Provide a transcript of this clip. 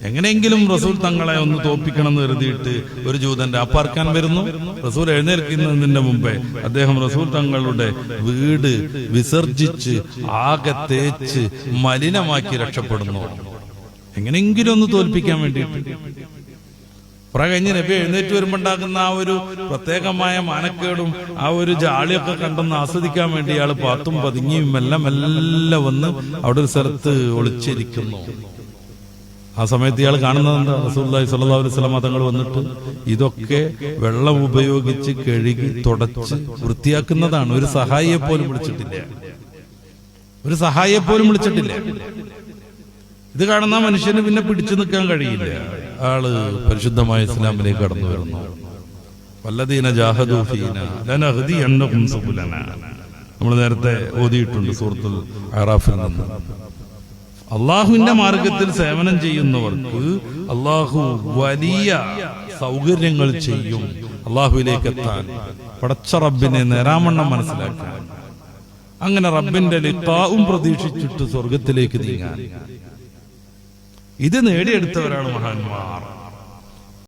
എങ്ങനെയെങ്കിലും റസൂൽ തങ്ങളെ ഒന്ന് തോപ്പിക്കണം എന്ന് കരുതിയിട്ട് ഒരു ജൂതന്റെ അപ്പാർക്കാൻ വരുന്നു. റസൂൽ എഴുന്നേൽക്കുന്നതിന്റെ മുമ്പേ അദ്ദേഹം റസൂൽ തങ്ങളുടെ വീട് വിസർജിച്ച് ആകെ തേച്ച് മലിനമാക്കി രക്ഷപ്പെടുന്നു. എങ്ങനെയെങ്കിലും ഒന്ന് തോൽപ്പിക്കാൻ വേണ്ടിയിട്ട്. കഴിഞ്ഞ് നബി എഴുന്നേറ്റ് വരുമ്പോണ്ടാകുന്ന ആ ഒരു പ്രത്യേകമായ മാനക്കേടും ആ ഒരു ജാളിയൊക്കെ കണ്ടെന്ന് ആസ്വദിക്കാൻ വേണ്ടി ഇയാൾ പാത്തും പതുങ്ങിയും മെല്ലെ വന്ന് അവിടെ ഒരു സ്ഥലത്ത് ഒളിച്ചിരിക്കുന്നു. ആ സമയത്ത് ഇയാൾ കാണുന്നത് എന്താ? റസൂലുള്ളാഹി സ്വല്ലല്ലാഹു അലൈഹി വസല്ലം തങ്ങൾ വന്നിട്ട് ഇതൊക്കെ വെള്ളം ഉപയോഗിച്ച് കഴുകി തുടച്ച് വൃത്തിയാക്കുന്നതാണ്. ഒരു സഹായിയെ പോലും വിളിച്ചിട്ടില്ല. ഇത് കാണുന്ന മനുഷ്യന് പിന്നെ പിടിച്ചു നിൽക്കാൻ കഴിയില്ല. ആള് പരിശുദ്ധമായ ഇസ്ലാമിലേക്ക് കടന്നു വരുന്നു. വല്ലദീന ജാഹദൂ ഫീനാ ലനഹ്ദിയന്നഹും സുബുലനാ. നമ്മൾ നേരത്തെ ഓതിയിട്ടുണ്ട് സൂറത്തുൽ അറാഫിൽ നിന്ന്. അള്ളാഹുവിന്റെ മാർഗത്തിൽ സേവനം ചെയ്യുന്നവർക്ക് അള്ളാഹു വലിയ സൗകര്യങ്ങൾ ചെയ്യും. അള്ളാഹുവിലേക്ക് എത്താൻ, പടച്ച റബ്ബിനെ നേരാമണ്ണം മനസ്സിലാക്കാൻ, അങ്ങനെ റബ്ബിന്റെ ലിഖാഉം പ്രതീക്ഷിച്ചിട്ട് സ്വർഗത്തിലേക്ക് നീങ്ങാൻ. ഇത് നേടിയെടുത്തവരാണ് മഹാന്മാർ.